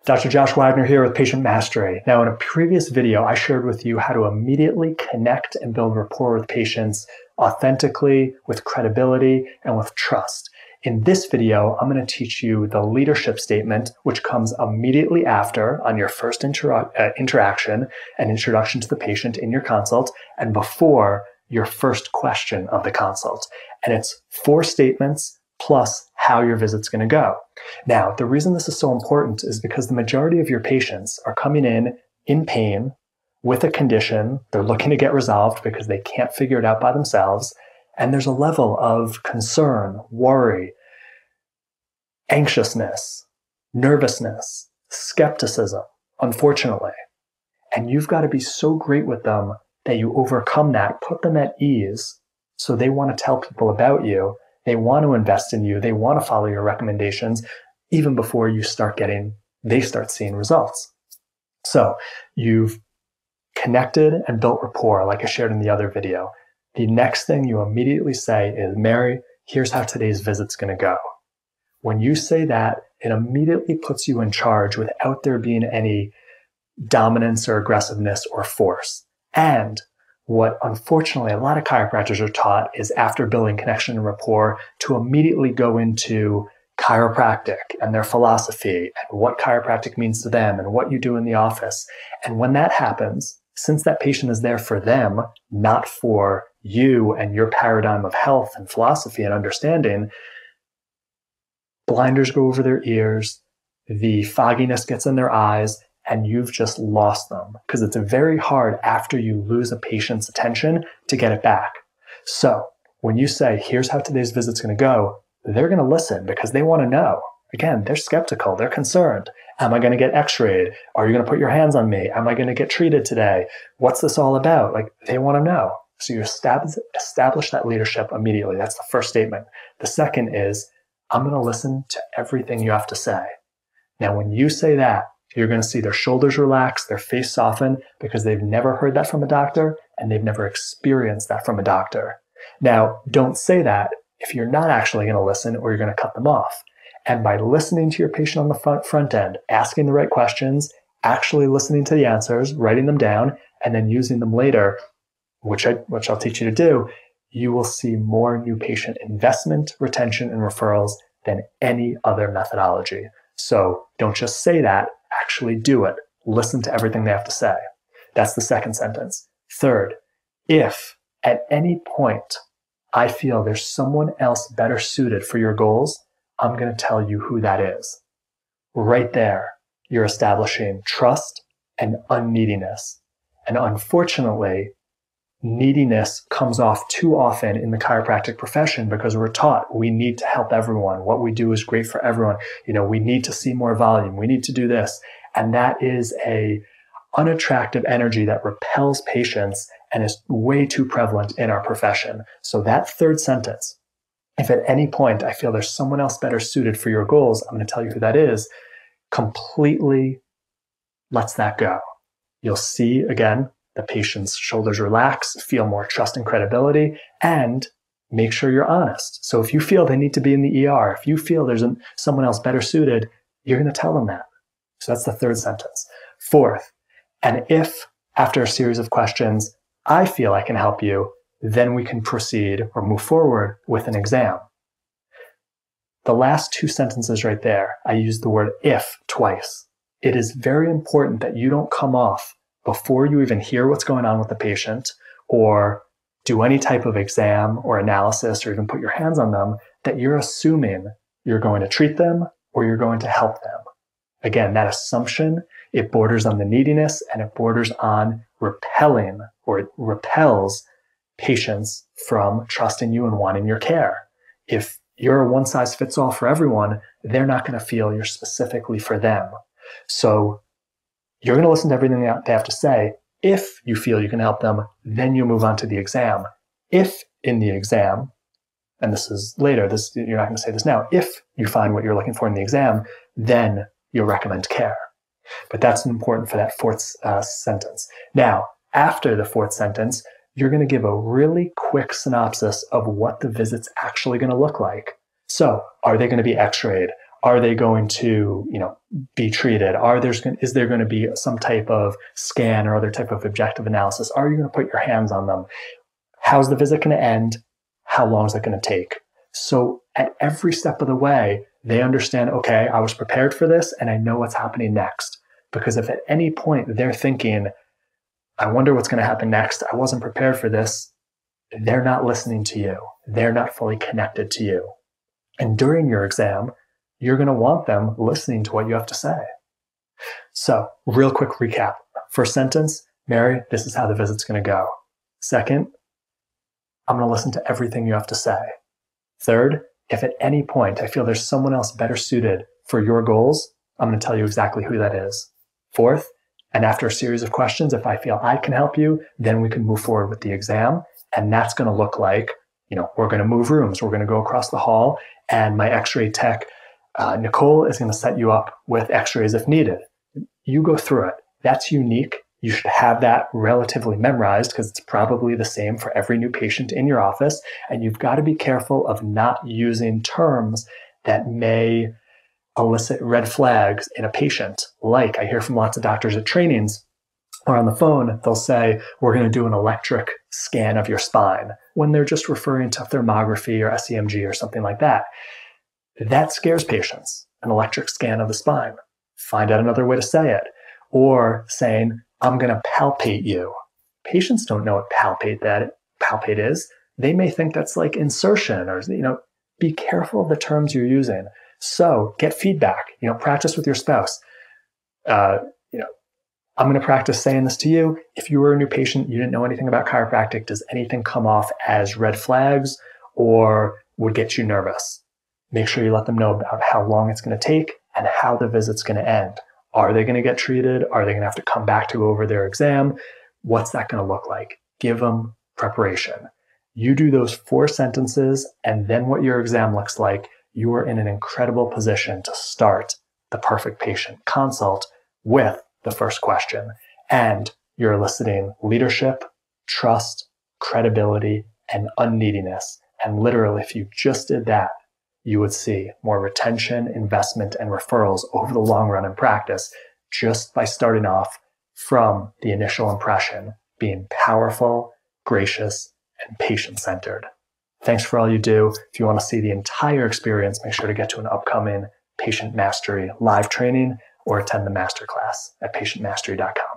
Dr. Josh Wagner here with Patient Mastery. Now, in a previous video, I shared with you how to immediately connect and build rapport with patients authentically, with credibility, and with trust. In this video, I'm going to teach you the leadership statement, which comes immediately after on your first interaction and introduction to the patient in your consult, and before your first question of the consult. And it's 4 statements plus how your visit's going to go. Now, the reason this is so important is because the majority of your patients are coming in pain with a condition they're looking to get resolved because they can't figure it out by themselves. And there's a level of concern, worry, anxiousness, nervousness, skepticism, unfortunately. And you've got to be so great with them that you overcome that, put them at ease, so they want to tell people about you. They want to invest in you. They want to follow your recommendations even before they start seeing results. So you've connected and built rapport like I shared in the other video. The next thing you immediately say is, Mary, here's how today's visit's going to go. When you say that, it immediately puts you in charge without there being any dominance or aggressiveness or force. And what unfortunately a lot of chiropractors are taught is, after building connection and rapport, to immediately go into chiropractic and their philosophy and what chiropractic means to them and what you do in the office. And when that happens, since that patient is there for them, not for you and your paradigm of health and philosophy and understanding, blinders go over their ears, the fogginess gets in their eyes, and you've just lost them, because it's very hard after you lose a patient's attention to get it back. So when you say, here's how today's visit's going to go, they're going to listen because they want to know. Again, they're skeptical. They're concerned. Am I going to get x-rayed? Are you going to put your hands on me? Am I going to get treated today? What's this all about? They want to know. So you establish that leadership immediately. That's the first statement. The second is, I'm going to listen to everything you have to say. Now, when you say that, you're going to see their shoulders relax, their face soften, because they've never heard that from a doctor and they've never experienced that from a doctor. Now, don't say that if you're not actually going to listen, or you're going to cut them off. And by listening to your patient on the front end, asking the right questions, actually listening to the answers, writing them down, and then using them later, which I'll teach you to do, you will see more new patient investment, retention, and referrals than any other methodology. So don't just say that, actually do it. Listen to everything they have to say. That's the second sentence. Third, if at any point I feel there's someone else better suited for your goals, I'm going to tell you who that is. Right there, you're establishing trust and unneediness. And unfortunately, neediness comes off too often in the chiropractic profession because we're taught we need to help everyone. What we do is great for everyone. We need to see more volume. We need to do this. And that is a unattractive energy that repels patients and is way too prevalent in our profession. So that third sentence, if at any point I feel there's someone else better suited for your goals, I'm going to tell you who that is, completely lets that go. You'll see, again, the patient's shoulders relax, feel more trust and credibility, and make sure you're honest. So if you feel they need to be in the ER, if you feel there's someone else better suited, you're going to tell them that. So that's the third sentence. Fourth, and if after a series of questions, I feel I can help you, then we can proceed or move forward with an exam. The last 2 sentences right there, I use the word if twice. It is very important that you don't come off before you even hear what's going on with the patient or do any type of exam or analysis or even put your hands on them, that you're assuming you're going to treat them or you're going to help them. Again, that assumption, it borders on the neediness and it borders on repelling, or it repels patients from trusting you and wanting your care. If you're a one-size-fits-all for everyone, they're not going to feel you're specifically for them. So you're going to listen to everything they have to say. If you feel you can help them, then you move on to the exam. If in the exam, and this is later, you're not going to say this now, if you find what you're looking for in the exam, then you'll recommend care. But that's important for that fourth sentence. Now, after the fourth sentence, you're going to give a really quick synopsis of what the visit's actually going to look like. So, are they going to be x-rayed? Are they going to, be treated? Is there going to be some type of scan or other type of objective analysis? Are you going to put your hands on them? How's the visit going to end? How long is it going to take? So at every step of the way, they understand, okay, I was prepared for this and I know what's happening next. Because if at any point they're thinking, I wonder what's going to happen next, I wasn't prepared for this, they're not listening to you. They're not fully connected to you. And during your exam, you're going to want them listening to what you have to say. So, real quick recap. First sentence, Mary, this is how the visit's going to go. Second, I'm going to listen to everything you have to say. Third, if at any point I feel there's someone else better suited for your goals, I'm going to tell you exactly who that is. Fourth, and after a series of questions, if I feel I can help you, then we can move forward with the exam. And that's going to look like, we're going to move rooms. We're going to go across the hall, and my x-ray tech, Nicole, is going to set you up with x-rays if needed. You go through it. That's unique. You should have that relatively memorized because it's probably the same for every new patient in your office. And you've got to be careful of not using terms that may elicit red flags in a patient. Like I hear from lots of doctors at trainings or on the phone, they'll say, we're going to do an electric scan of your spine when they're just referring to thermography or SEMG or something like that. That scares patients, an electric scan of the spine. Find out another way to say it. Or saying, I'm going to palpate you. Patients don't know what palpate is. They may think that's like insertion or, be careful of the terms you're using. So get feedback, practice with your spouse. I'm going to practice saying this to you. If you were a new patient, you didn't know anything about chiropractic, does anything come off as red flags or would get you nervous? Make sure you let them know about how long it's going to take and how the visit's going to end. Are they going to get treated? Are they going to have to come back to go over their exam? What's that going to look like? Give them preparation. You do those 4 sentences, and then what your exam looks like, you are in an incredible position to start the perfect patient consult with the first question. And you're eliciting leadership, trust, credibility, and unneediness. And literally, if you just did that, you would see more retention, investment, and referrals over the long run in practice just by starting off from the initial impression being powerful, gracious, and patient-centered. Thanks for all you do. If you want to see the entire experience, make sure to get to an upcoming Patient Mastery live training or attend the masterclass at patientmastery.com.